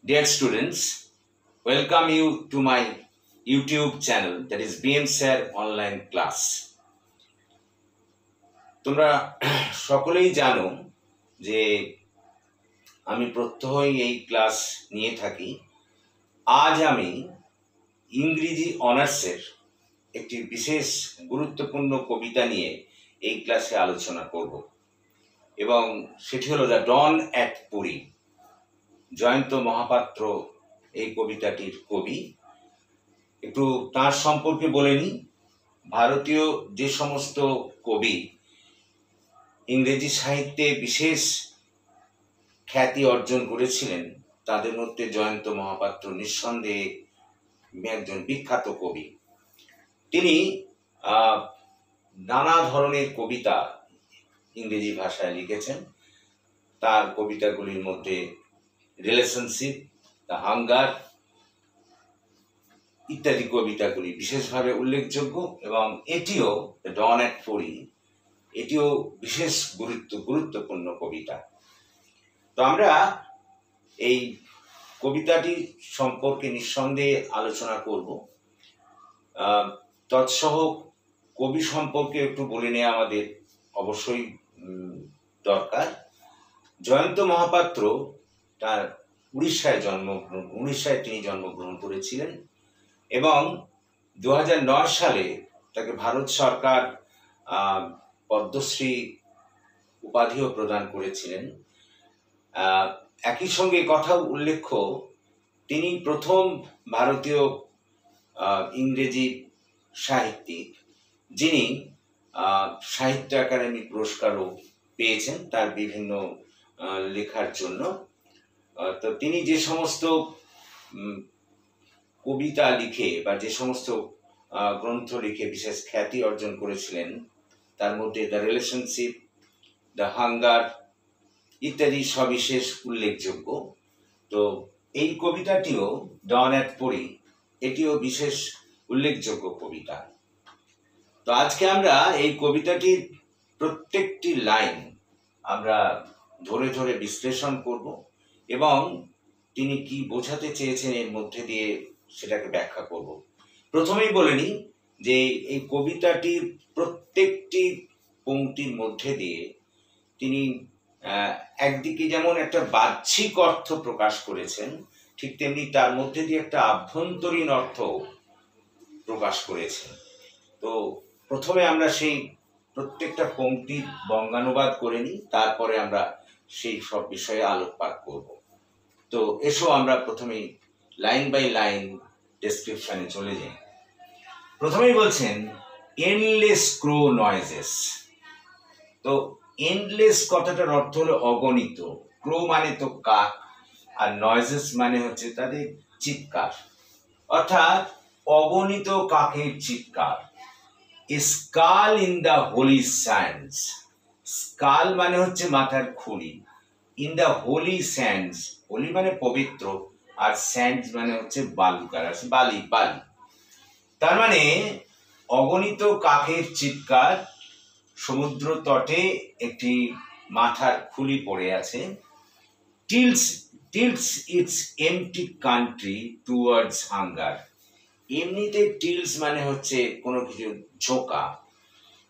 Dear students, welcome you to my YouTube channel, that is BM Sir Online Class. তোমরা সকলেই জানো যে আমি প্রত্যহই এই ক্লাস নিয়ে থাকি। আজ আমি ইংরেজি অনার্সের একটি বিশেষ গুরুত্বপূর্ণ কবিতা নিয়ে এই ক্লাসে আলোচনা করব এবং সেটি হলো the dawn at Puri. Jayanta Mahapatra এই কবিতাটির কবি। একটু তার সম্পর্কে বলে নিই। ভারতীয় যে সমস্ত কবি ইংরেজি সাহিত্যে বিশেষ খ্যাতি অর্জন করেছিলেন তাদের মধ্যে জয়ন্ত মহাপাত্র নিঃসন্দেহে একজন বিখ্যাত কবি। তিনি নানা ধরনের কবিতা ইংরেজি ভাষায় লিখেছেন। তার কবিতাগুলির মধ্যে রিলেশনশিপ, দ্য হাঙ্গার ইত্যাদি কবিতাগুলি বিশেষভাবে উল্লেখযোগ্য এবং এটিও দ্য ডন অ্যাট পুরী এটিও বিশেষ গুরুত্বপূর্ণ কবিতা। তো আমরা এই কবিতাটি সম্পর্কে নিঃসন্দেহে আলোচনা করব। তৎসহ কবি সম্পর্কে একটু বলে নেওয়া আমাদের অবশ্যই দরকার। জয়ন্ত মহাপাত্র তার উড়িষ্যায় তিনি জন্মগ্রহণ করেছিলেন এবং 2009 সালে তাকে ভারত সরকার পদ্মশ্রী উপাধিও প্রদান করেছিলেন। একই সঙ্গে কথা উল্লেখ্য, তিনি প্রথম ভারতীয় ইংরেজি সাহিত্যিক যিনি সাহিত্য একাডেমি পুরস্কারও পেয়েছেন তার বিভিন্ন লেখার জন্য। তো তিনি যে সমস্ত কবিতা লিখে বা যে সমস্ত গ্রন্থ লিখে বিশেষ খ্যাতি অর্জন করেছিলেন তার মধ্যে দ্য রিলেশনশিপ, দ্য হাঙ্গার ইত্যাদি সবিশেষ উল্লেখযোগ্য। তো এই কবিতাটিও ডন অ্যাট পুরী এটিও বিশেষ উল্লেখযোগ্য কবিতা। তো আজকে আমরা এই কবিতাটির প্রত্যেকটি লাইন আমরা ধরে ধরে বিশ্লেষণ করব এবং তিনি কি বোঝাতে চেয়েছেন এর মধ্যে দিয়ে সেটাকে ব্যাখ্যা করব। প্রথমেই বলে নিই যে এই কবিতাটির প্রত্যেকটি পংক্তির মধ্যে দিয়ে তিনি একদিকে যেমন একটা বাহ্যিক অর্থ প্রকাশ করেছেন, ঠিক তেমনি তার মধ্যে দিয়ে একটা আভ্যন্তরীণ অর্থ প্রকাশ করেছেন। তো প্রথমে আমরা সেই প্রত্যেকটা পংক্তির বঙ্গানুবাদ করে নিই, তারপরে আমরা সেই সব বিষয়ে আলোকপাত করব। তো এসো আমরা প্রথমেই লাইন বাই লাইন ডেসক্রিপশনে চলে যাই। প্রথমেই বলছেন এন্ডলেস ক্রো নয়েজেস। তো এন্ডলেস কথাটার অর্থ হলো অগণিত, ক্রো মানে তো কাক, আর নয়েজেস মানে হচ্ছে তাদের চিৎকার, অর্থাৎ অগণিত কাকের চিৎকার। Skull in the holy sands. Skull মানে হচ্ছে মাথার খুলি, in the holy sands, holy মানে পবিত্র, আর স্যান্ডস মানে হচ্ছে বালুকার, বালি। তার মানে অগণিত কাকের চিৎকার, সমুদ্র তটে একটি মাথার খুলি পড়ে আছে। tilts its empty country towards hunger। এমনিতে টিলস মানে হচ্ছে কোনো কিছু ঝোঁকা,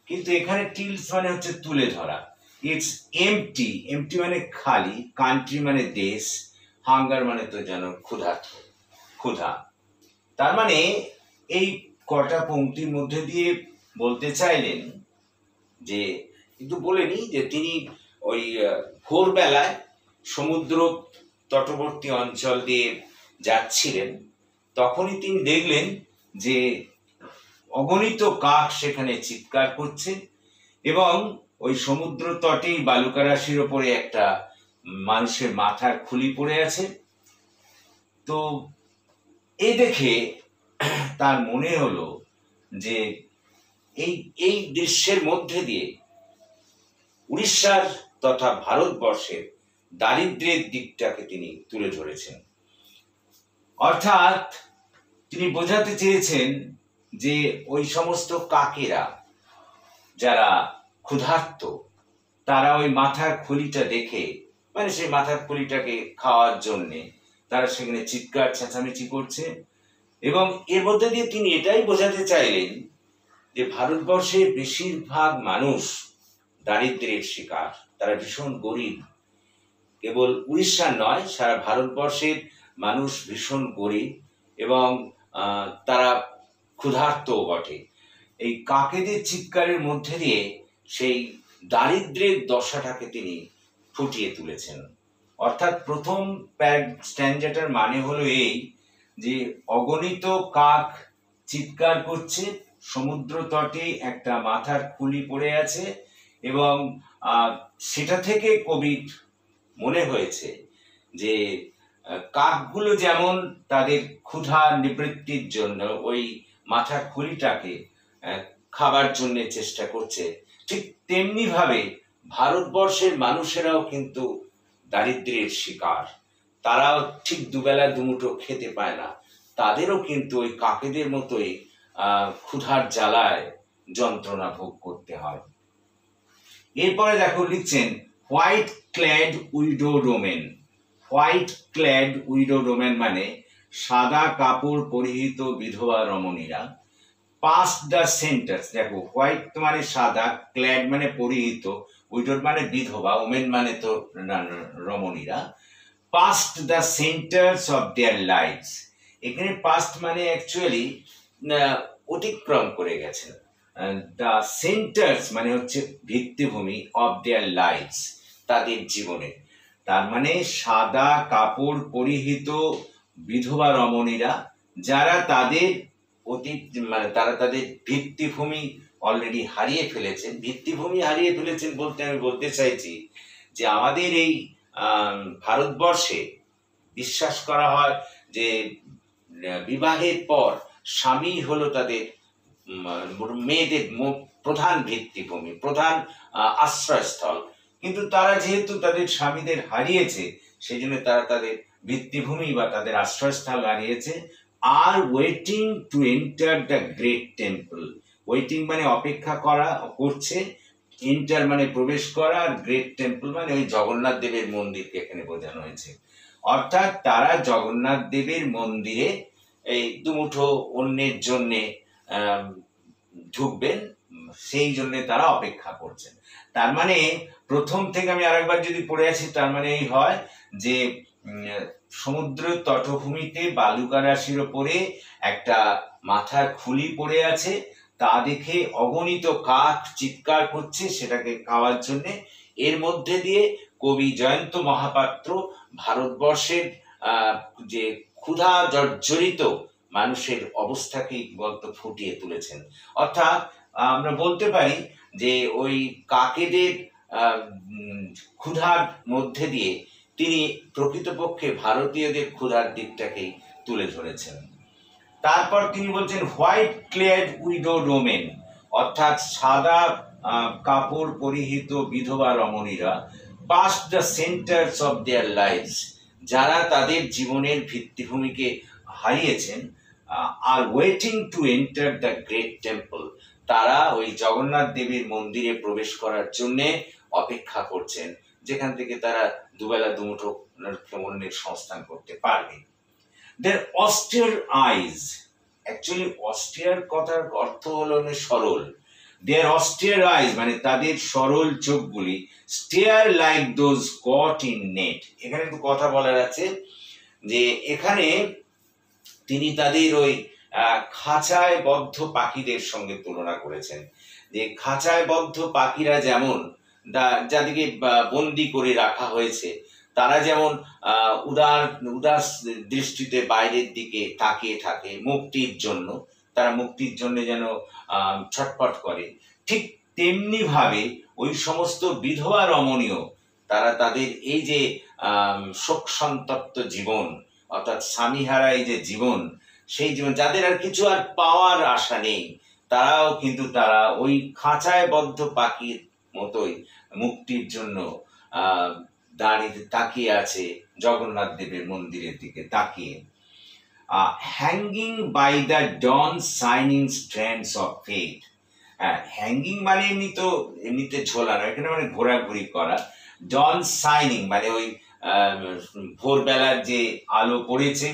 কিন্তু এখানে টিলস মানে হচ্ছে তুলে ধরা। ইটস এমটি মানে খালি, কান্ট্রি মানে দেশ, হাঙ্গার মানে তো যেন ক্ষুধা। তার মানে এই কটা পংক্তির মধ্যে দিয়ে বলতে চাইলেন যে, একটু বলে নি যে তিনি ওই ভোরবেলায় সমুদ্র তটবর্তী অঞ্চল দিয়ে যাচ্ছিলেন, তখনই তিনি দেখলেন যে অগণিত কাক সেখানে চিৎকার করছে এবং ওই সমুদ্র তটেই বালুকা রাশির ওপরে একটা মানুষের মাথার খুলি পড়ে আছে। তো এই দেখে তার মনে হলো যে এই দৃশ্যের মধ্যে দিয়ে উড়িষ্যার তথা ভারতবর্ষের দারিদ্র্যের দিকটাকে তিনি তুলে ধরেছেন। অর্থাৎ তিনি বোঝাতে চেয়েছেন যে ওই সমস্ত কাকেরা যারা ক্ষুধার্ত তারা ওই মাথার খুলিটা দেখে, মানে সেই মাথার খুলিটাকে খাওয়ার জন্যে তারা সেখানে চিৎকার চেঁচামেচি করছে। এবং এর মধ্যে দিয়ে তিনি এটাই বোঝাতে চাইলেন যে ভারতবর্ষের বেশিরভাগ মানুষ দারিদ্র্যের শিকার, তারা ভীষণ গরিব। কেবল উড়িষ্যার নয়, সারা ভারতবর্ষের মানুষ ভীষণ গরিব এবং তারা ক্ষুধার্তও বটে। এই কাকেদের চিৎকারের মধ্যে দিয়ে সেই দারিদ্র্যের দশাটাকে তিনি ফুটিয়ে তুলেছেন। অর্থাৎ প্রথম স্ট্যান্জাটার মানে হলো এই যে অগণিত কাক চিৎকার করছে, সমুদ্র তটে একটা মাথার খুলি পড়ে আছে, এবং সেটা থেকে কবির মনে হয়েছে যে কাকগুলো যেমন তাদের ক্ষুধা নিবৃত্তির জন্য ওই মাথার খুলিটাকে খাবার জন্য চেষ্টা করছে, ঠিক তেমনি ভাবে ভারতবর্ষের মানুষেরাও কিন্তু দারিদ্র্যের শিকার। তারাও ঠিক দুবেলা দুমুঠো খেতে পায় না, তাদেরও কিন্তু ওই কাকেদের মতোই ক্ষুধার জ্বালায় যন্ত্রণা ভোগ করতে হয়। এরপরে দেখো লিখছেন white clad widow domain. White clad widow domain মানে সাদা কাপড় পরিহিত বিধবা রমণীরা। পাস্ট দ্য সেন্টার্স, দেখো হোয়াইট মানে সাদা, ক্ল্যাড মানে পরিহিত, উইডো মানে বিধবা, ওমেন মানে তো রমণীরা। Past the centres of their lifes, এখানে পাস্ট মানে অ্যাকচুয়ালি অতিক্রম করে গেছেন। দ্য সেন্টার্স মানে হচ্ছে ভিত্তিভূমি, অফ দেয়ার লাইফস তাদের জীবনে। তার মানে সাদা কাপড় পরিহিত বিধবা রমণীরা যারা তাদের মানে তারা তাদের ভিত্তিভূমি অলরেডি হারিয়ে ফেলেছেন। ভিত্তিভূমি হারিয়ে ফেলেছেন বলতে আমি বলতে চাইছি যে আমাদের এই ভারতবর্ষে বিশ্বাস করা হয় যে বিবাহের পর স্বামী হলো তাদের মেয়েদের প্রধান ভিত্তিভূমি, প্রধান আশ্রয়স্থল। কিন্তু তারা যেহেতু তাদের স্বামীদের হারিয়েছে, সেই জন্য তারা তাদের ভিত্তিভূমি বা তাদের আশ্রয়স্থল হারিয়েছে। আর waiting to enter the great temple, waiting মানে অপেক্ষা করা করছে, এন্টার মানে প্রবেশ করা, আর গ্রেট টেম্পল মানে ওই জগন্নাথ দেবের মন্দিরকে এখানে বোঝানো হয়েছে। অর্থাৎ তারা জগন্নাথ দেবের মন্দিরে এই দুমুঠো অন্যের জন্যে ঢুকবেন, সেই জন্য তারা অপেক্ষা করছেন। তার মানে প্রথম থেকে আমি আরেকবার যদি পড়ে আছি, তার মানে এই হয় যে সমুদ্র তটভূমিতে বালুকা রাশির ওপরে একটা মাথার খুলি পড়ে আছে, তা দেখে অগণিত কাক চিৎকার করছে সেটাকে খাওয়ার জন্য। এর মধ্যে দিয়ে কবি জয়ন্ত মহাপাত্র ভারতবর্ষের যে ক্ষুধা জর্জরিত মানুষের অবস্থাকেই বলতো ফুটিয়ে তুলেছেন। অর্থাৎ আমরা বলতে পারি যে ওই কাকেদের ক্ষুধার মধ্যে দিয়ে তিনি প্রকৃতপক্ষে ভারতীয়দের ক্ষুধার দিকটাকেই তুলে ধরেছেন। তারপর তিনি বলছেন হোয়াইট ক্লেড উইডো ডোমেন, অর্থাৎ সাদা কাপড় পরিহিত বিধবা রমণীরা, past the centres of their lifes, যারা তাদের জীবনের ভিত্তিভূমিকে হারিয়েছেন, আর waiting to enter the great temple, তারা ওই জগন্নাথ দেবীর মন্দিরে প্রবেশ করার জন্যে অপেক্ষা করছেন, যেখান থেকে তারা দুবেলা দুমুঠো অন্যের সংস্থান করতে পারবে। Their austere eyes, actually austere কথার অর্থ হলো সরল। Their austere eyes মানে তাদের সরল চোখগুলি stare like those caught in net। এখানে একটু কথা বলার আছে যে এখানে তিনি তাদের ওই খাঁচায় বদ্ধ পাখিদের সঙ্গে তুলনা করেছেন। যে খাঁচায় বদ্ধ পাখিরা যেমন যাদেরকে বন্দি করে রাখা হয়েছে, তারা যেমন উদাস দৃষ্টিতে বাইরের দিকে তাকিয়ে থাকে মুক্তির জন্য, তারা মুক্তির জন্য যেন ছটফট করে, ঠিক তেমনি ভাবে ওই সমস্ত বিধবা রমণীয় তারা তাদের এই যে শোক সন্তপ্ত জীবন, অর্থাৎ স্বামীহারা এই যে জীবন, সেই জীবন যাদের আর কিছু আর পাওয়ার আশা নেই, তারাও কিন্তু তারা ওই খাঁচায় বদ্ধ পাখির মতোই মুক্তির জন্য দাঁড়িয়ে তাকিয়ে আছে জগন্নাথ দেবের মন্দিরের দিকে তাকিয়ে। Hanging by the dawn shining strands of faith. Hanging মানে এমনিতে ঝোলানো, এখানে মানে ঘোরাঘুরি করা। ডন শাইনিং মানে ওই ভোরবেলার যে আলো পড়েছে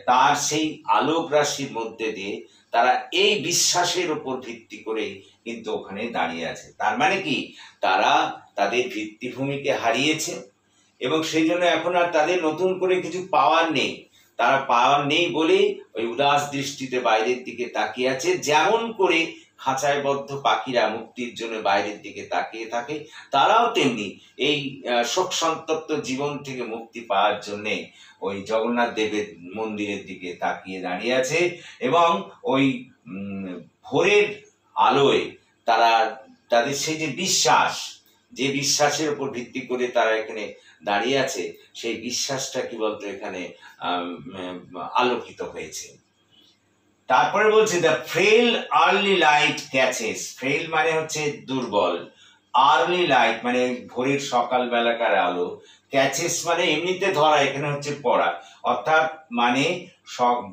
তার সেই আলোক রাশির মধ্যে দিয়ে তারা এই বিশ্বাসের উপর ভিত্তি করে কিন্তু ওখানে দাঁড়িয়ে আছে। তার মানে কি, তারা তাদের ভিত্তিভূমিকে হারিয়েছে এবং সেই জন্য এখন আর তাদের নতুন করে কিছু পাওয়ার নেই। তারা পাওয়ার নেই বলেই ওই উদাস দৃষ্টিতে বাইরের দিকে তাকিয়ে আছে। যেমন করে খাঁচায় বদ্ধ পাখিরা মুক্তির জন্য বাইরের দিকে তাকিয়ে থাকে, তারাও তেমনি এই শোক সন্তপ্ত জীবন থেকে মুক্তি পাওয়ার জন্যে ওই জগন্নাথ দেবের মন্দিরের দিকে তাকিয়ে দাঁড়িয়ে আছে এবং ওই ভোরের আলোয় তারা তাদের সেই যে বিশ্বাস, যে বিশ্বাসের উপর ভিত্তি করে তারা এখানে দাঁড়িয়ে আছে, সেই বিশ্বাসটা কি বলতো এখানে আলোকিত হয়েছে। তারপরে বলছে the frail early light catches. Frail মানে হচ্ছে দুর্বল, আর্লি লাইট মানে ভোরের সকাল বেলাকার আলো, ক্যাচেস মানে এমনিতে ধরা, এখানে হচ্ছে পড়া, অর্থাৎ মানে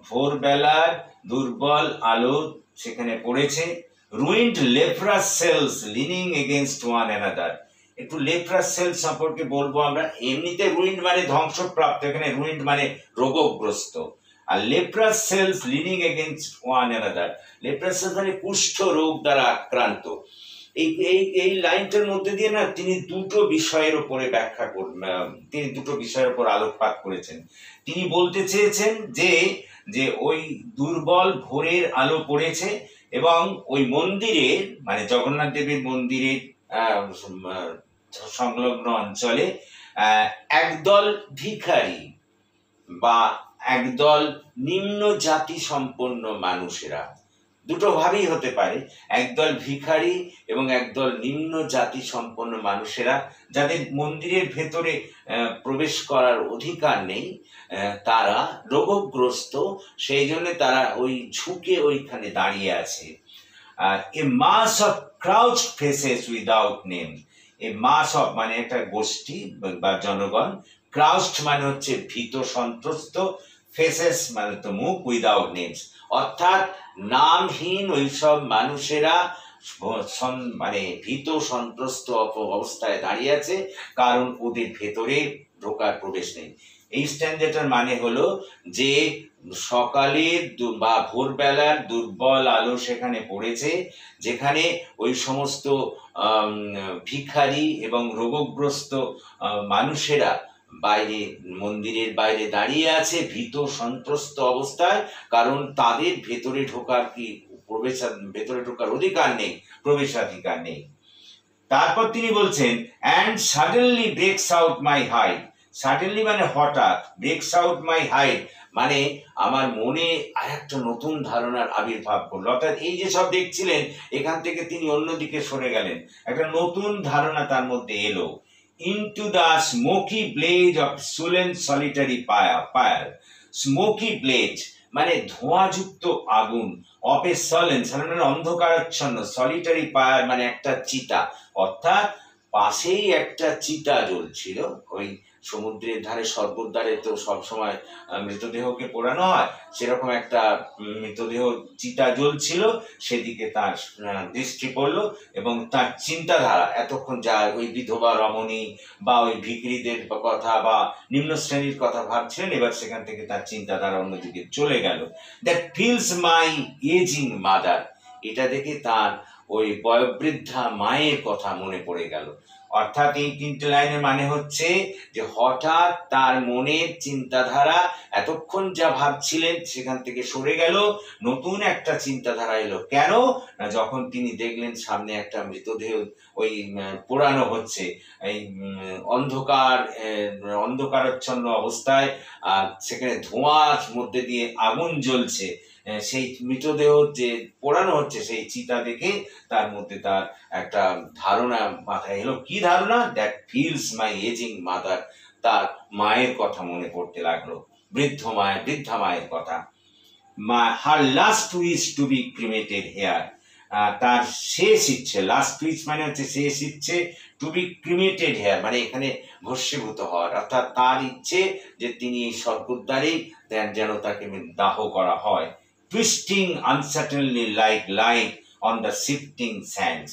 ভোরবেলার দুর্বল আলো সেখানে পড়েছে। Ruined leprous cells leaning against one another. একটু লেপ্রাস সেলস সম্পর্কে বলবো আমরা। এমনিতে রুইন্ড মানে ধ্বংসপ্রাপ্ত, এখানে রুইন্ড মানে রোগগ্রস্ত, আর leprous cells leaning against one another, leprous cells মানে কুষ্ঠ রোগ দ্বারা আক্রান্ত। এই লাইনটার মধ্যে দিয়ে না তিনি দুটো বিষয়ের উপরে ব্যাখ্যা তিনি দুটো বিষয়ের উপর আলোকপাত করেছেন। তিনি বলতে চেয়েছেন যে ওই দুর্বল ভোরের আলো পড়েছে এবং ওই মন্দিরের মানে জগন্নাথ দেবের মন্দিরের সংলগ্ন অঞ্চলে একদল ভিখারি বা একদল নিম্ন জাতি সম্পন্ন মানুষেরা, দুটো ভাবেই হতে পারে, একদল ভিখারি এবং একদল নিম্ন জাতি সম্পন্ন মানুষেরা যাদের মন্দিরের ভেতরে প্রবেশ করার অধিকার নেই, তারা রোগগ্রস্ত, সেই জন্য তারা ওই ঝুঁকে ওইখানে দাঁড়িয়ে আছে। A mass of crouched faces without name. A mass of মানে একটা গোষ্ঠী বা জনগণ, ক্রাউচড মানে হচ্ছে ভীত সন্ত্রস্ত, ফেসেস মানে তো মুখ, উইদাউট নেমস অর্থাৎ নামহীন ওইসব মানুষেরা মানে ভীত সন্ত্রস্ত অবস্থায় দাঁড়িয়ে আছে, কারণ ওদের ভেতরে ঢোকার প্রবেশ নেই। এই স্ট্যান্ডার্ডটার মানে হলো যে সকালের বা ভোরবেলার দুর্বল আলো সেখানে পড়েছে, যেখানে ওই সমস্ত ভিখারি এবং রোগগ্রস্ত মানুষেরা বাইরে মন্দিরের বাইরে দাঁড়িয়ে আছে ভীত সন্ত্রস্ত অবস্থায়, কারণ তাদের ভেতরে ঢোকার ভেতরে ঢোকার অধিকার নেই, প্রবেশাধিকার নেই। তারপর তিনি বলছেন and suddenly breaks out my hide. Suddenly মানে হঠাৎ, ব্রেকস আউট মাই হাইড মানে আমার মনে আর একটা নতুন ধারণার আবির্ভাব করলো। অর্থাৎ এই যে সব দেখছিলেন এখান থেকে তিনি অন্যদিকে সরে গেলেন, একটা নতুন ধারণা তার মধ্যে এলো। into the smoky blaze of sullen solitary fire. Smoky blaze মানে ধোঁয়াযুক্ত আগুন, of a sullen মানে অন্ধকারাচ্ছন্ন, solitary fire মানে একটা চিতা, অর্থাৎ পাশেই একটা চিতা জ্বলছিল। ওই সমুদ্রের ধারে স্বর্গের ধারে তো সবসময় মৃতদেহকে পোড়ানো হয়, সেরকম একটা মৃতদেহ চিতা জ্বলছিল, সেদিকে তার দৃষ্টি পড়ল এবং তার চিন্তাধারা এতক্ষণ যা ওই বিধবা রমণী বা ওই ভিখিরিদের কথা বা নিম্ন শ্রেণীর কথা ভাবছিলেন, এবার সেখান থেকে তার চিন্তাধারা অন্যদিকে চলে গেল। That fills my ageing mother, এটা দেখে তার ওই বয়োবৃদ্ধা মায়ের কথা মনে পড়ে গেল। অর্থাৎ এই তিনটে লাইনের মানে হচ্ছে যে হঠাৎ তার মনের চিন্তাধারা এতক্ষণ যা ভাবছিলেন সেখান থেকে সরে গেল, নতুন একটা চিন্তাধারা এলো। কেন না, যখন তিনি দেখলেন সামনে একটা মৃতদেহ ওই পোড়ানো হচ্ছে, এই অন্ধকারাচ্ছন্ন অবস্থায়, সেখানে ধোঁয়ার মধ্যে দিয়ে আগুন জ্বলছে, সেই মৃতদেহ যে পোড়ানো হচ্ছে সেই চিতা দেখে তার মধ্যে তার একটা ধারণা মাথায় এলো। কি ধারণা? That fills my ageing mother, তার মায়ের কথা মনে পড়তে লাগলো, বৃদ্ধা মায়ের কথা। Her last wish to be cremated here, তার শেষ ইচ্ছে, লাস্ট উইশ মানে হচ্ছে শেষ ইচ্ছে, টু বি ক্রিমেটেড হেয়ার মানে এখানে ভস্মীভূত হওয়ার, অর্থাৎ তার ইচ্ছে যে তিনি এই স্বর্গদ্বারেই যেন তাকে দাহ করা হয়। Twisting আনসার্টেনলি like light on the shifting sands,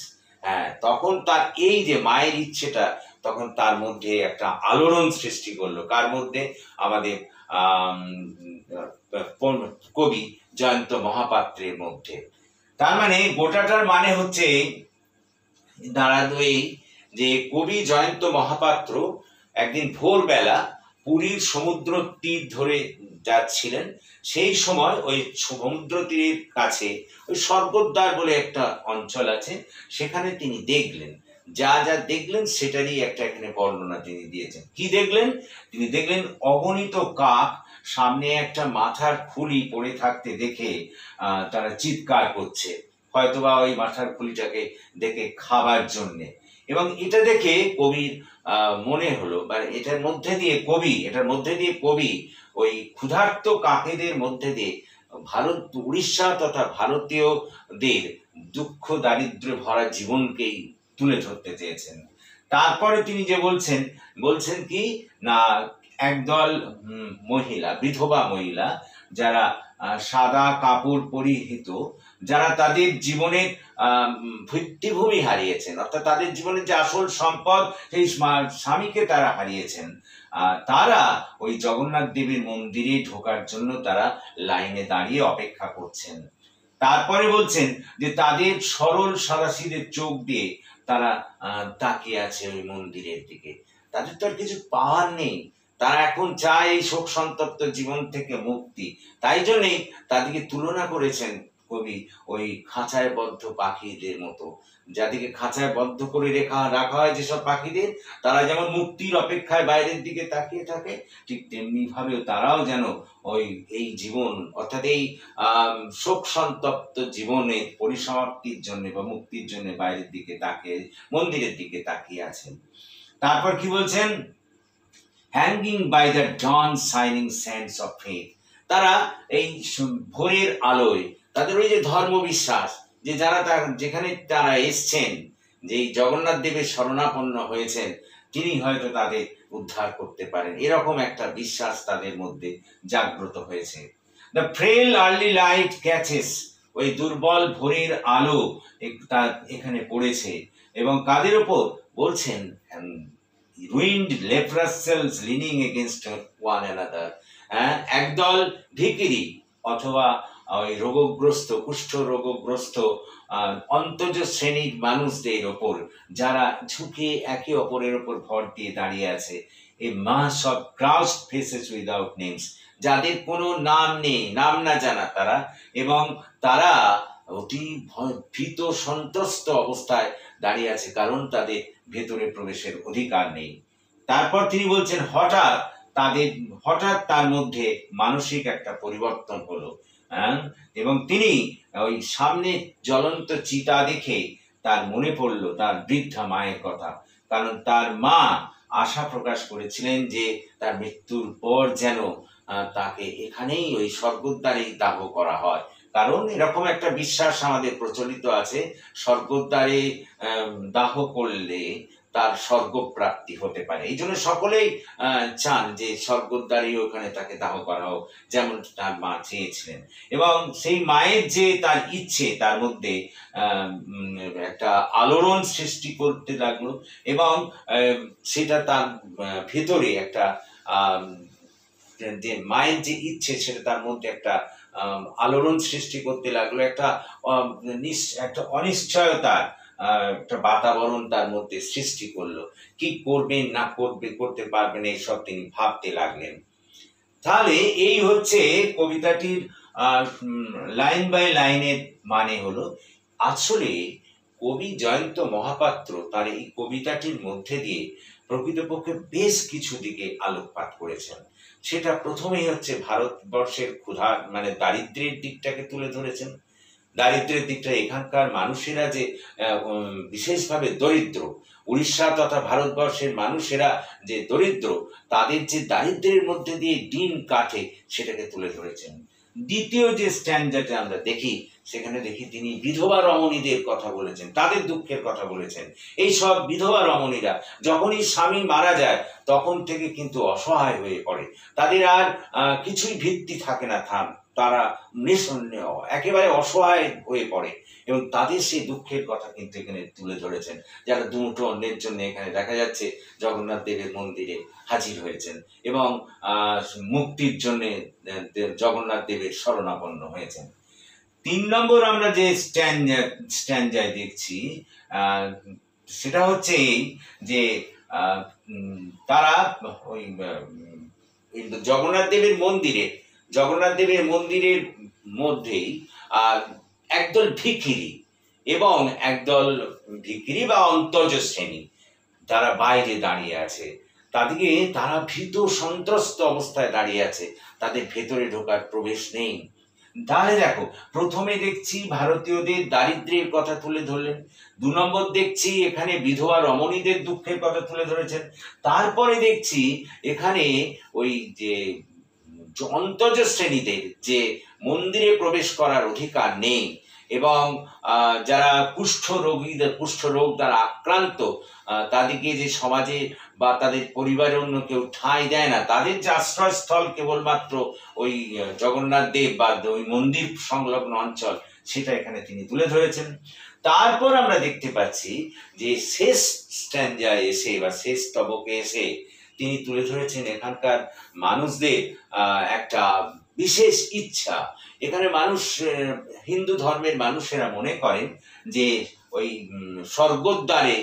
তখন তার এই যে মায়ের ইচ্ছেটা তখন তার মধ্যে একটা আলোড়ন সৃষ্টি করলো। কার মধ্যে? আমাদের কবি জয়ন্ত মহাপাত্রের মধ্যে। তার মানে গোটাটার মানে হচ্ছে দাঁড়ালো এই যে কবি জয়ন্ত মহাপাত্র একদিন ভোরবেলা পুরীর সমুদ্র তীর ধরে যাচ্ছিলেন। সেই সময় ওই সমুদ্র তীরের কাছে ওই স্বর্গদ্বার বলে একটা অঞ্চল আছে, সেখানে তিনি দেখলেন। যা যা দেখলেন সেটারই একটা এখানে বর্ণনা তিনি দিয়েছেন। কি দেখলেন? তিনি দেখলেন অগণিত কাক সামনে একটা মাথার খুলি পড়ে থাকতে দেখে তারা চিৎকার করছে, হয়তোবা ওই মাথার খুলিটাকে দেখে খাবার জন্যে। এবং এটা দেখে কবির মনে হলো, বা এটার মধ্যে দিয়ে কবি ওই ক্ষুধার্ত কাকেদের মধ্যে দিয়ে উড়িষ্যা তথা ভারতীয়দের দুঃখ দারিদ্র্য ভরা জীবনকেই তুলে ধরতে চেয়েছেন। তারপরে তিনি যে বলছেন কি না, একদল মহিলা, বিধবা মহিলা, যারা সাদা কাপড় পরিহিত, যারা তাদের জীবনের ভিত্তিভূমি হারিয়েছেন, অর্থাৎ তাদের জীবনের যে আসল সম্পদ সেই স্বামীকে তারা হারিয়েছেন, তারা ওই জগন্নাথ দেবের মন্দিরে ঢোকার জন্য তারা লাইনে দাঁড়িয়ে অপেক্ষা করছেন। তারপরে বলছেন যে তাদের সরল সাদাসিদের চোখ দিয়ে তারা তাকিয়ে আছে ওই মন্দিরের দিকে। তাদের তো আর কিছু পাওয়ার নেই, তারা এখন চায় এই শোক সন্তপ্ত জীবন থেকে মুক্তি। তাই জন্যই তাদেরকে তুলনা করেছেন কবি ওই খাঁচায় বদ্ধ পাখিদের মতো, যাদেরকে খাঁচায় বদ্ধ করে রাখা হয় যেসব পাখিদের, তারা যেমন মুক্তির অপেক্ষায় বাইরের দিকে তাকিয়ে থাকে, ঠিক তেমনি ভাবেও তারাও যেন ওই এই জীবন, অর্থাৎ এই শোক সন্তপ্ত জীবনের পরিসমাপ্তির জন্য বা মুক্তির জন্য বাইরের দিকে তাকিয়ে, মন্দিরের দিকে তাকিয়ে আছেন। তারপর কি বলছেন? Hanging by the dawn shining sands of faith, তারা এই ভোরের আলোয় তাদের ওই যে ধর্ম বিশ্বাস, যে যারা যেখানে তারা এসছেন, যে জগন্নাথ দেবের শরণাপন্ন হয়েছেন, তিনি হয়তো তাদের উদ্ধার করতে পারেন, এরকম একটা বিশ্বাস তাদের মধ্যে জাগ্রত হয়েছে। The frail early light catches, ওই দুর্বল ভোরের আলো এখানে পড়েছে। এবং কাদের ওপর? বলছেন ruined leprous cells leaning against one another, একদল ভিখিরি অথবা ওই রোগগ্রস্ত, কুষ্ঠ রোগগ্রস্ত অন্তজ শ্রেণীর মানুষদের ওপর, যারা ঝুঁকে একে অপরের ওপর ভর দিয়ে দাঁড়িয়ে আছে। A mass of crouched faces without names, যাদের কোনো নাম নেই, নাম না জানা তারা, এবং তারা অতি ভীত সন্ত্রস্ত অবস্থায় দাঁড়িয়ে আছে, কারণ তাদের ভেতরে প্রবেশের অধিকার নেই। তারপর তিনি বলছেন হঠাৎ তার মধ্যে মানসিক একটা পরিবর্তন হলো, এবং তিনি ওই সামনে জ্বলন্ত চিতা দেখে তার মনে পড়লো তার বৃদ্ধা মায়ের কথা। কারণ তার মা আশা প্রকাশ করেছিলেন যে তার মৃত্যুর পর যেন তাকে এখানেই ওই স্বর্গদ্বারেই দাহ করা হয়। কারণ এরকম একটা বিশ্বাস আমাদের প্রচলিত আছে, স্বর্গদ্বারে দাহ করলে তার স্বর্গপ্রাপ্তি হতে পারে। এই জন্য সকলেই চান যে স্বর্গদ্বারে ওখানে তাকে দাহ করা হোক, যেমন তার মা চেয়েছিলেন। এবং সেই মায়ের যে তার ইচ্ছে, তার মধ্যে একটা আলোড়ন সৃষ্টি করতে লাগলো, এবং সেটা তার ভেতরে একটা যে মায়ের যে ইচ্ছে, সেটা তার মধ্যে একটা আলোড়ন সৃষ্টি করতে লাগলো, একটা অনিশ্চয়তার একটা বাতাবরণ তার মধ্যে সৃষ্টি করলো। কি করবেন না করতে পারবেন, এইসব তিনি ভাবতে লাগলেন। তাহলে এই হচ্ছে কবিতাটির লাইন বাই লাইনের মানে হলো, আসলে কবি জয়ন্ত মহাপাত্র তার এই কবিতাটির মধ্যে দিয়ে প্রকৃতপক্ষে বেশ কিছু দিকে আলোকপাত করেছেন। সেটা প্রথমেই হচ্ছে ভারতবর্ষের ক্ষুধা মানে দারিদ্র্যের দিকটাকে তুলে ধরেছেন। দারিদ্র্যের দিকটা, এখানকার মানুষেরা যে বিশেষভাবে দরিদ্র, উড়িষ্যা তথা ভারতবর্ষের মানুষেরা যে দরিদ্র, তাদের যে দারিদ্র্যের মধ্যে দিয়ে দিন কাটে সেটাকে তুলে ধরেছেন। দ্বিতীয় যে স্ট্যান্ডার্ডে আমরা দেখি, সেখানে দেখি তিনি বিধবা রমণীদের কথা বলেছেন, তাদের দুঃখের কথা বলেছেন। এই সব বিধবা রমণীরা যখনই স্বামী মারা যায় তখন থেকে কিন্তু অসহায় হয়ে পড়ে, তাদের আর কিছুই ভিত্তি থাকে না তারা একেবারে অসহায় হয়ে পড়ে এবং তাদের সেই দুঃখের কথা কিন্তু এখানে তুলে ধরেছেন, যারা দুমুঠো অন্যের জন্য এখানে দেখা যাচ্ছে জগন্নাথ দেবের মন্দিরে হাজির হয়েছেন এবং মুক্তির জন্য জগন্নাথ দেবের শরণাপন্ন হয়েছেন। 3 নম্বর আমরা যে স্ট্যান্ডায় দেখছি সেটা হচ্ছে এই যে তারা ওই জগন্নাথ দেবের মন্দিরের মধ্যেই একদল ভিখিরি এবং একদল ভিখিরি বা অন্তর্জ শ্রেণী তারা বাইরে দাঁড়িয়ে আছে, তারা ভীত সন্ত্রস্ত অবস্থায় দাঁড়িয়ে আছে, তাদের ভেতরে ঢোকার প্রবেশ নেই। তাহলে দেখো, প্রথমে দেখছি ভারতীয়দের দারিদ্র্যের কথা তুলে ধরলেন, 2 নম্বর দেখছি এখানে বিধবা রমণীদের দুঃখের কথা তুলে ধরেছেন, তারপরে দেখছি এখানে ওই যে অন্তর্জ শ্রেণীদের যে মন্দিরে প্রবেশ করার অধিকার নেই এবং যারা কুষ্ঠরোগ দ্বারা আক্রান্ত, তাদেরকে যে সমাজে বা তাদের পরিবারের অন্য কেউ ঠাঁই দেয় না, তাদের যে আশ্রয়স্থল কেবলমাত্র ওই জগন্নাথ দেব বা ওই মন্দির সংলগ্ন অঞ্চল, সেটা এখানে তিনি তুলে ধরেছেন। তারপর আমরা দেখতে পাচ্ছি যে শেষ স্ট্যান্ডায় এসে বা শেষ স্তবকে এসে তিনি তুলে ধরেছেন এখানকার মানুষদের একটা বিশেষ ইচ্ছা। এখানে হিন্দু ধর্মের মানুষেরা মনে করেন যে ওই স্বর্গদ্বারে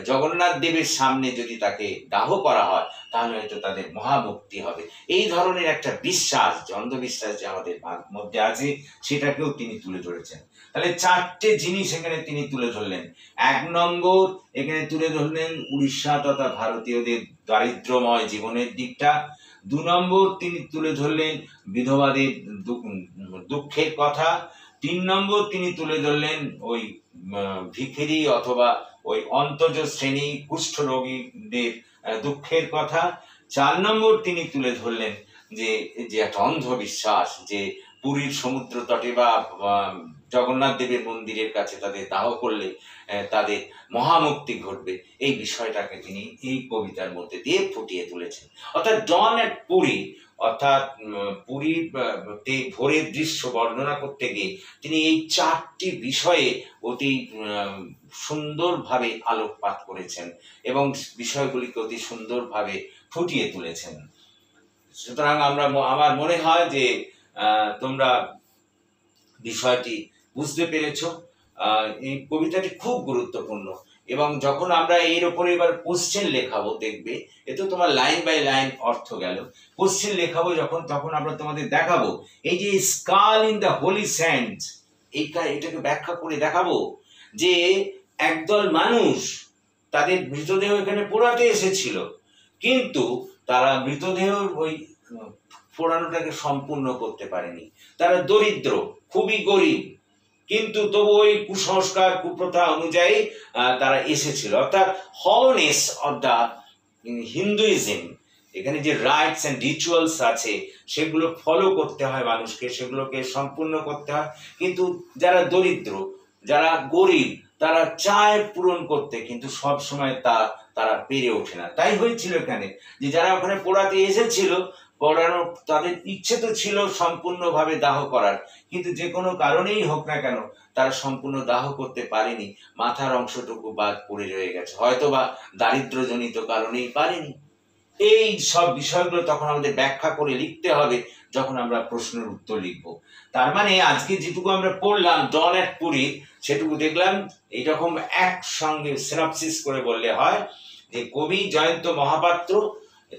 জগন্নাথ দেবের সামনে যদি তাকে দাহ করা হয় তাহলে হয়তো তাদের মহামুক্তি হবে। এই ধরনের একটা বিশ্বাস, অন্ধবিশ্বাস যে আমাদের মধ্যে আছে, সেটাকেও তিনি তুলে ধরেছেন। তাহলে 4টে জিনিস এখানে তিনি তুলে ধরলেন। 1 নম্বর এখানে তুলে ধরলেন উড়িষ্যা তথা ভারতীয়দের দারিদ্র্যময় জীবনের দিকটা। 2 নম্বর তিনি তুলে ধরলেন বিধবাদের দুঃখের কথা। 3 নম্বর তিনি তুলে ধরলেন ওই ভিখিরি অথবা ওই অন্তর্জ শ্রেণী কুষ্ঠরোগীদের দুঃখের কথা। 4 নম্বর তিনি তুলে ধরলেন যে একটা অন্ধবিশ্বাস যে পুরীর সমুদ্র তটে বা জগন্নাথ দেবের মন্দিরের কাছে তাদের দাহ করলে তাদের মহামুক্তি ঘটবে। এই বিষয়টাকে তিনি এই কবিতার মধ্যে দিয়ে ফুটিয়ে তুলেছেন। অর্থাৎ ডন অ্যাট পুরী, অর্থাৎ পুরীতে ভোরের দৃশ্য বর্ণনা করতে গিয়ে তিনি এই 4টি বিষয়ে অতি সুন্দরভাবে আলোকপাত করেছেন এবং বিষয়গুলিকে অতি সুন্দরভাবে ফুটিয়ে তুলেছেন। সুতরাং আমার মনে হয় যে তোমরা বিষয়টি বুঝতে পেরেছ। এই কবিতাটি খুব গুরুত্বপূর্ণ এবং যখন আমরা এর উপরে এবার কোশ্চেন লেখাবো, দেখবে এ তো তোমার লাইন বাই লাইন অর্থ গেল, কোশ্চেন লেখাবো যখন, তখন আমরা তোমাদের দেখাবো এই যে skull in the holy sand, এটাকে ব্যাখ্যা করে দেখাবো যে একদল মানুষ তাদের মৃতদেহ এখানে পোড়াতে এসেছিল, কিন্তু তারা মৃতদেহ ওই পোড়ানোটাকে সম্পূর্ণ করতে পারেনি। তারা দরিদ্র, খুবই গরিব, কিন্তু তবু ওই কুসংস্কার কুপ্রথা অনুযায়ী তারা এসেছিল। অর্থাৎ হলনেস অফ দ্য হিন্দুইজম, এখানে যে রাইটস অ্যান্ড রিচুয়ালস আছে সেগুলো ফলো করতে হয় মানুষকে, সেগুলোকে সম্পূর্ণ করতে হয়, কিন্তু যারা দরিদ্র, যারা গরিব, তারা চায় পূরণ করতে, কিন্তু সব সময় তারা পেরে ওঠে না। তাই হয়েছিল এখানে যে যারা ওখানে পোড়াতে এসেছিল, পোড়ানো তাদের ইচ্ছে তো ছিল সম্পূর্ণভাবে দাহ করার, কিন্তু যে কোনো কারণেই হোক না কেন তারা সম্পূর্ণ দাহ করতে পারেনি, মাথার অংশটুকু বাদ পড়ে রয়ে গেছে, হয়তো বা দারিদ্র্যজনিত কারণেই পারেনি। এই সব বিষয়গুলো তখন আমাদের ব্যাখ্যা করে লিখতে হবে যখন আমরা প্রশ্নের উত্তর লিখব। তার মানে আজকে যেটুকু আমরা পড়লাম ডন অ্যাট পুরী, সেটুকু দেখলাম এইরকম একসঙ্গে সিনপসিস করে বললে হয় যে কবি জয়ন্ত মহাপাত্র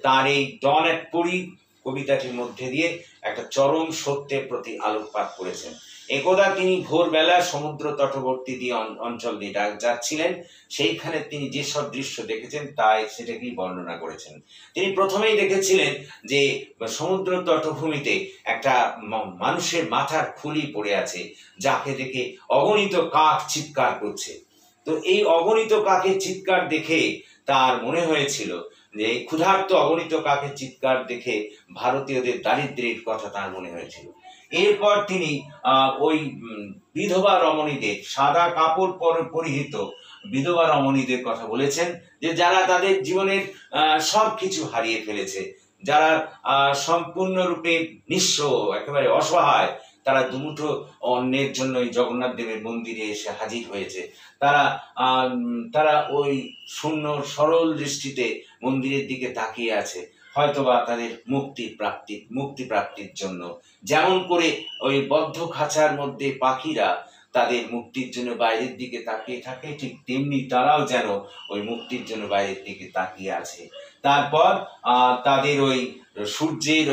তার এই ডন অ্যাট পুরী কবিতাটির মধ্যে দিয়ে একটা চরম সত্যের প্রতি আলোকপাত করেছেন। একদা তিনি ভোরবেলা সমুদ্র তটবর্তী দিয়ে অঞ্চল দিয়ে যাচ্ছিলেন, সেইখানে তিনি যেসব দৃশ্য দেখেছেন সেটাকেই বর্ণনা করেছেন। তিনি প্রথমেই দেখেছিলেন যে সমুদ্র তটভূমিতে একটা মানুষের মাথার খুলি পড়ে আছে, যাকে দেখে অগণিত কাক চিৎকার করছে। তো এই অগণিত কাকের চিৎকার দেখে তার মনে হয়েছিল যে ক্ষুধার্ত অগণিত কাকের চিৎকার দেখে ভারতীয়দের দারিদ্র্যের কথা তার মনে হয়েছিল। এরপর তিনি ওই বিধবা রমণীদের, সাদা কাপড় পরিহিত বিধবা রমণীদের কথা বলেছেন, যে যারা তাদের জীবনের সব কিছু হারিয়ে ফেলেছে, যারা সম্পূর্ণরূপে নিঃস্ব, একেবারে অসহায়, তারা দুমুঠো অন্যের জন্য এই জগন্নাথ দেবের মন্দিরে এসে হাজির হয়েছে। তারা তারা ওই শূন্য সরল দৃষ্টিতে মন্দিরের দিকে তাকিয়ে আছে, হয়তোবা তাদের মুক্তি প্রাপ্তির জন্য। যেমন করে ওই বদ্ধ খাঁচার মধ্যে পাখিরা তাদের মুক্তির জন্য বাইরের দিকে তাকিয়ে থাকে, ঠিক তেমনি তারাও যেন ওই মুক্তির জন্য বাইরের দিকে তাকিয়ে আছে। তারপর তাদের ওই সূর্যের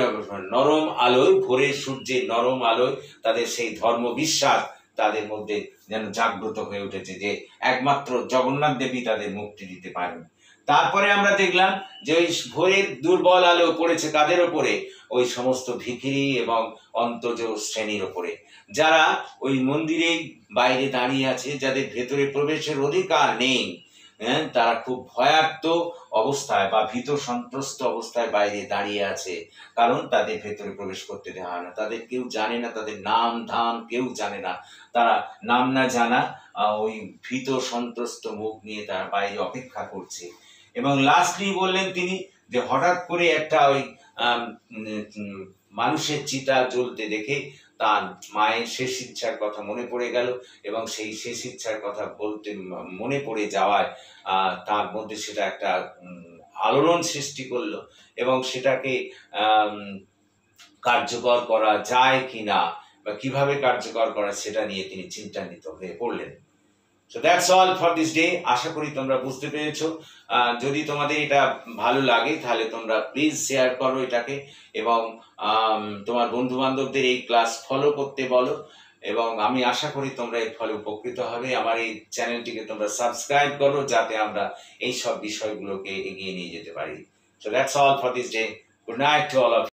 নরম আলোয়, ভোরের সূর্যের নরম আলোয় তাদের সেই ধর্ম বিশ্বাস তাদের মধ্যে যেন জাগ্রত হয়ে উঠেছে যে একমাত্র জগন্নাথ দেবী তাদের মুক্তি দিতে পারেন। তারপরে আমরা দেখলাম যে ওই ভোরের দুর্বল আলো পড়েছে কাদের ওপরে? ওই সমস্ত ভিখিরি এবং অন্তজ শ্রেণীর ওপরে, যারা ওই মন্দিরের বাইরে দাঁড়িয়ে আছে, যাদের ভেতরে প্রবেশের অধিকার নেই। তারা খুব ভয়ার্ত অবস্থায় বা ভীত সন্ত্রস্ত অবস্থায় বাইরে দাঁড়িয়ে আছে, কারণ তাদের ভেতরে প্রবেশ করতে দেওয়া হয় না। তাদের কেউ জানে না, তাদের নাম ধাম কেউ জানে না। তারা নাম না জানা ওই ভীত সন্ত্রস্ত মুখ নিয়ে তারা বাইরে অপেক্ষা করছে। এবং লাস্টলি বললেন তিনি যে হঠাৎ করে একটা ওই মানুষের চিতা জ্বলতে দেখে তার মায়ের শেষ ইচ্ছার কথা মনে পড়ে গেল, এবং সেই শেষ ইচ্ছার কথা বলতে মনে পড়ে যাওয়ায় তার মধ্যে সেটা একটা আলোড়ন সৃষ্টি করলো, এবং সেটাকে কার্যকর করা যায় কিনা বা কিভাবে কার্যকর করা সেটা নিয়ে তিনি চিন্তান্বিত হয়ে পড়লেন। So that's all for this day. আশা করি তোমরা বুঝতে পেরেছো। যদি তোমাদের এটা ভালো লাগে তাহলে তোমরা প্লিজ শেয়ার করো এটাকে, এবং তোমার বন্ধু বান্ধবদের এই ক্লাস ফলো করতে বলো, এবং আমি আশা করি তোমরা এর ফলে উপকৃত হবে। আমার এই চ্যানেলটিকে তোমরা সাবস্ক্রাইব করো, যাতে আমরা এই সব বিষয়গুলোকে এগিয়ে নিয়ে যেতে পারি। So that's all for this day. Good night to all of you.